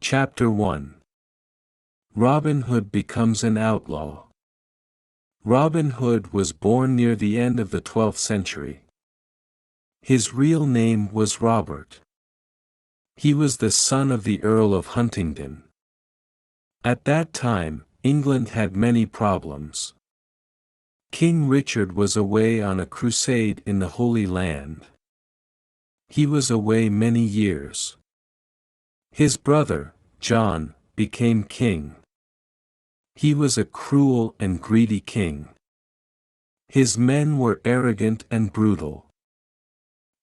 Chapter 1. Robin Hood becomes an outlaw. Robin Hood was born near the end of the 12th century. His real name was Robert. He was the son of the Earl of Huntingdon. At that time, England had many problems. King Richard was away on a crusade in the Holy Land. He was away many years. His brother, John, became king. He was a cruel and greedy king. His men were arrogant and brutal.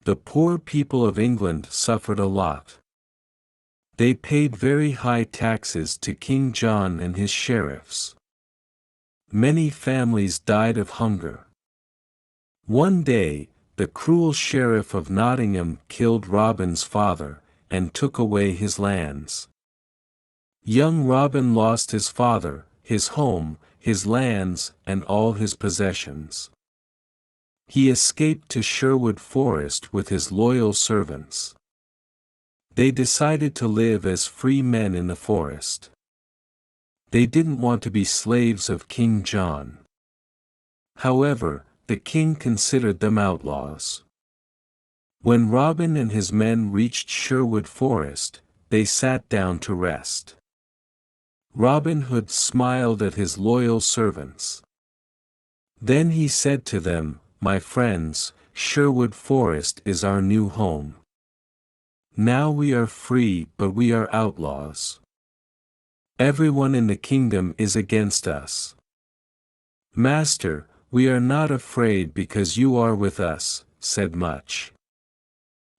The poor people of England suffered a lot. They paid very high taxes to King John and his sheriffs. Many families died of hunger. One day, the cruel sheriff of Nottingham killed Robin's father, and took away his lands. Young Robin lost his father, his home, his lands, and all his possessions. He escaped to Sherwood Forest with his loyal servants. They decided to live as free men in the forest. They didn't want to be slaves of King John. However, the king considered them outlaws. When Robin and his men reached Sherwood Forest, they sat down to rest. Robin Hood smiled at his loyal servants. Then he said to them, "My friends, Sherwood Forest is our new home. Now we are free, but we are outlaws. Everyone in the kingdom is against us. Master, we are not afraid because you are with us," said Much.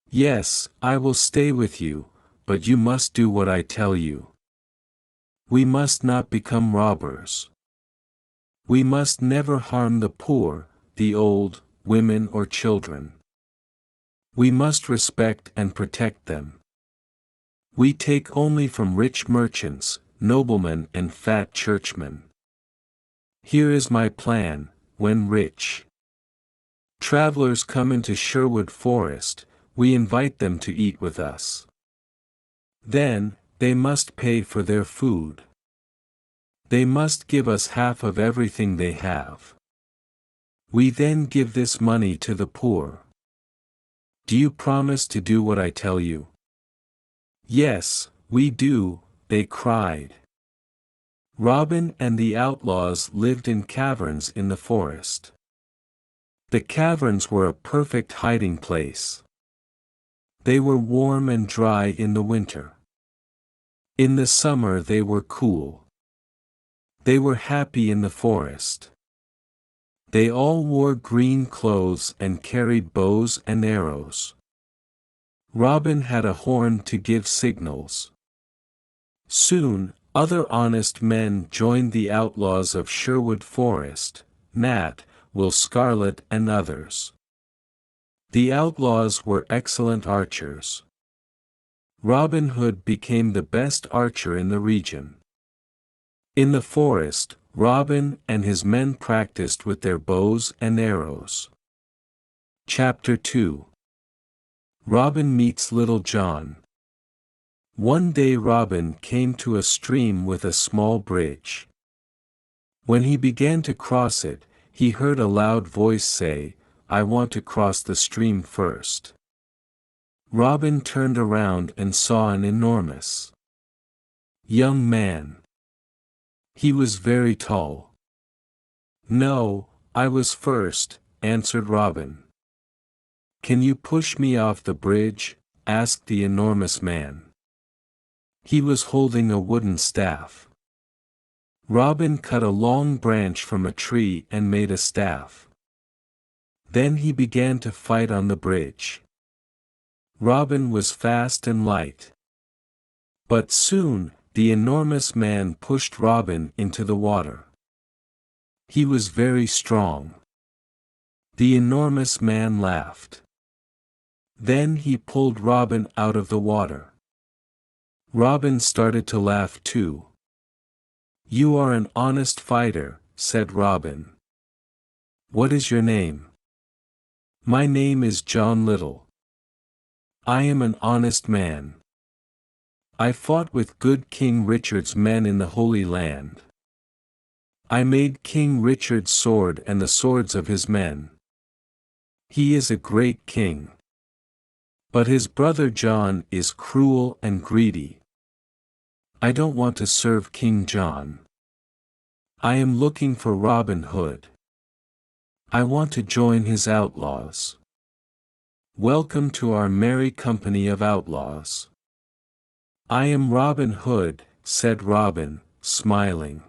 "Yes, I will stay with you, but you must do what I tell you. We must not become robbers. We must never harm the poor, the old, women or children. We must respect and protect them. We take only from rich merchants, noblemen and fat churchmen. Here is my plan: when rich travelers come into Sherwood Forest, we invite them to eat with us. Then, they must pay for their food. They must give us half of everything they have. We then give this money to the poor. Do you promise to do what I tell you?" "Yes, we do," they cried. Robin and the outlaws lived in caverns in the forest. The caverns were a perfect hiding place. They were warm and dry in the winter. In the summer they were cool. They were happy in the forest. They all wore green clothes and carried bows and arrows. Robin had a horn to give signals. Soon, other honest men joined the outlaws of Sherwood Forest, Nat, Will Scarlet and others. The outlaws were excellent archers. Robin Hood became the best archer in the region. In the forest, Robin and his men practiced with their bows and arrows. Chapter 2. Robin meets Little John. One day Robin came to a stream with a small bridge. When he began to cross it, he heard a loud voice say, "I want to cross the stream first." Robin turned around and saw an enormous young man. He was very tall. "No, I was first," answered Robin. "Can you push me off the bridge?" asked the enormous man. He was holding a wooden staff. Robin cut a long branch from a tree and made a staff. Then he began to fight on the bridge. Robin was fast and light. But soon, the enormous man pushed Robin into the water. He was very strong. The enormous man laughed. Then he pulled Robin out of the water. Robin started to laugh too. "You are an honest fighter," said Robin. "What is your name?" "My name is John Little. I am an honest man. I fought with good King Richard's men in the Holy Land. I made King Richard's sword and the swords of his men. He is a great king. But his brother John is cruel and greedy. I don't want to serve King John. I am looking for Robin Hood. I want to join his outlaws. Welcome to our merry company of outlaws. I am Robin Hood, said Robin, smiling.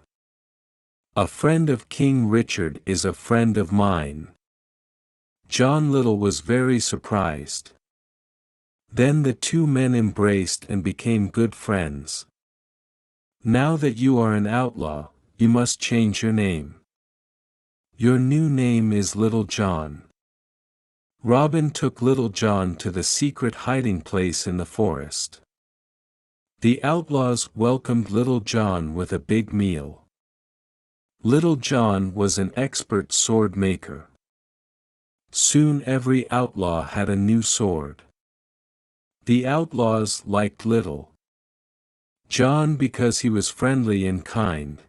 A friend of King Richard is a friend of mine. John Little was very surprised. Then the two men embraced and became good friends. Now that you are an outlaw, you must change your name. Your new name is Little John. Robin took Little John to the secret hiding place in the forest. The outlaws welcomed Little John with a big meal. Little John was an expert sword maker. Soon every outlaw had a new sword. The outlaws liked Little John because he was friendly and kind.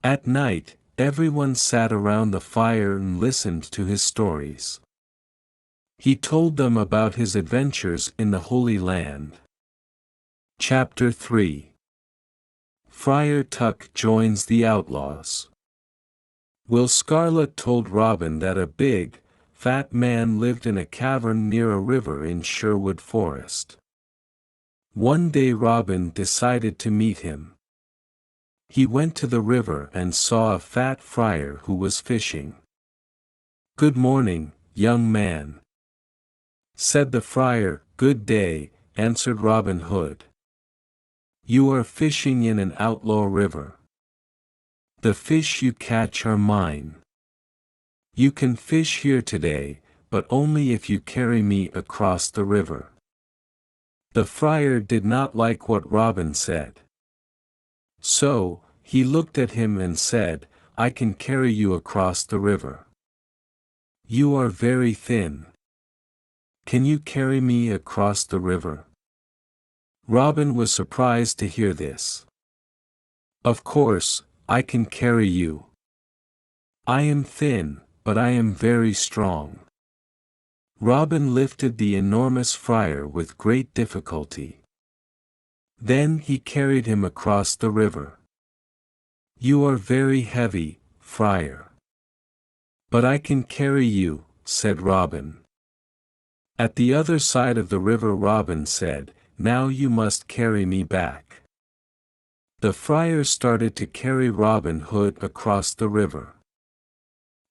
At night, everyone sat around the fire and listened to his stories. He told them about his adventures in the Holy Land. Chapter 3. Friar Tuck joins the outlaws. Will Scarlet told Robin that a big, fat man lived in a cavern near a river in Sherwood Forest. One day Robin decided to meet him. He went to the river and saw a fat friar who was fishing. "Good morning, young man," said the friar. "Good day," answered Robin Hood. "You are fishing in an outlaw river. The fish you catch are mine. You can fish here today, but only if you carry me across the river." The friar did not like what Robin said. So, he looked at him and said, "I can carry you across the river. You are very thin. Can you carry me across the river?" Robin was surprised to hear this. "Of course, I can carry you. I am thin, but I am very strong." Robin lifted the enormous friar with great difficulty. Then he carried him across the river. "You are very heavy, friar. But I can carry you," said Robin. At the other side of the river Robin said, "Now you must carry me back." The friar started to carry Robin Hood across the river.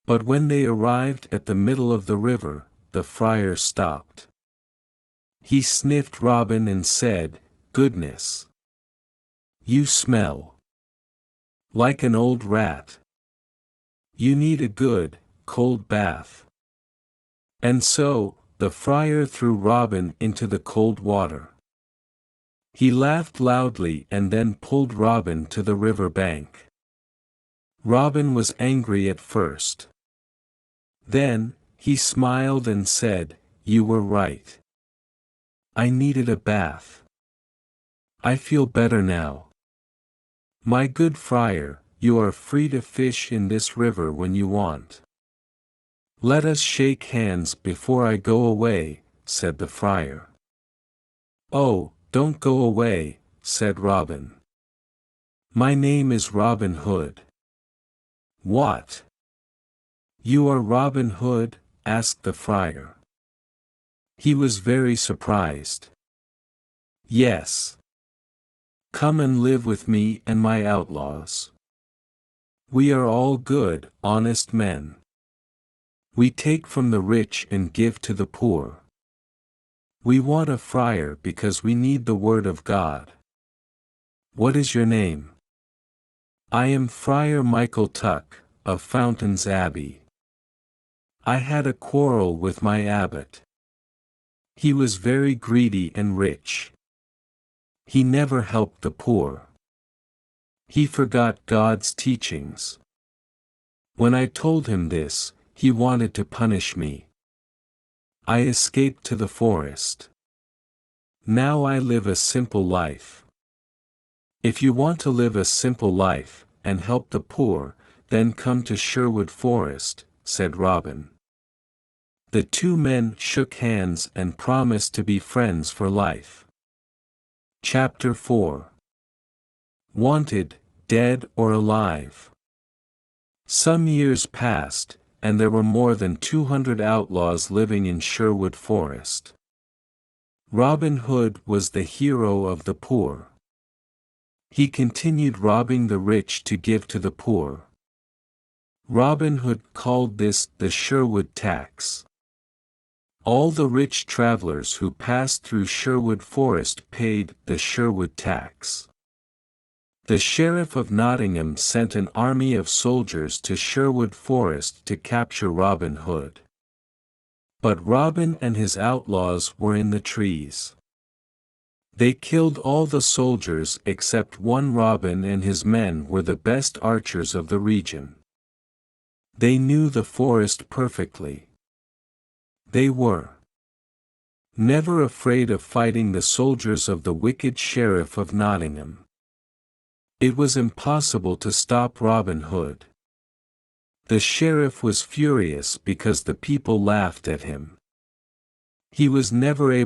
But when they arrived at the middle of the river, the friar stopped. He sniffed Robin and said, "Goodness! You smell like an old rat. You need a good, cold bath." And so, the friar threw Robin into the cold water. He laughed loudly and then pulled Robin to the river bank. Robin was angry at first. Then, he smiled and said, "You were right. I needed a bath. I feel better now. My good friar, you are free to fish in this river when you want." "Let us shake hands before I go away," said the friar. "Oh, don't go away," said Robin. "My name is Robin Hood." "What? You are Robin Hood?" asked the friar. He was very surprised. "Yes. Come and live with me and my outlaws. We are all good, honest men. We take from the rich and give to the poor. We want a friar because we need the word of God. What is your name?" "I am Friar Michael Tuck, of Fountains Abbey. I had a quarrel with my abbot. He was very greedy and rich. He never helped the poor. He forgot God's teachings. When I told him this, he wanted to punish me. I escaped to the forest. Now I live a simple life. If you want to live a simple life, and help the poor, then come to Sherwood Forest, said Robin. The two men shook hands and promised to be friends for life. Chapter 4. Wanted, Dead or Alive. Some years passed, and there were more than 200 outlaws living in Sherwood Forest. Robin Hood was the hero of the poor. He continued robbing the rich to give to the poor. Robin Hood called this the Sherwood tax. All the rich travelers who passed through Sherwood Forest paid the Sherwood tax. The Sheriff of Nottingham sent an army of soldiers to Sherwood Forest to capture Robin Hood. But Robin and his outlaws were in the trees. They killed all the soldiers except one. Robin and his men were the best archers of the region. They knew the forest perfectly. They were never afraid of fighting the soldiers of the wicked Sheriff of Nottingham. It was impossible to stop Robin Hood. The sheriff was furious because the people laughed at him. He was never able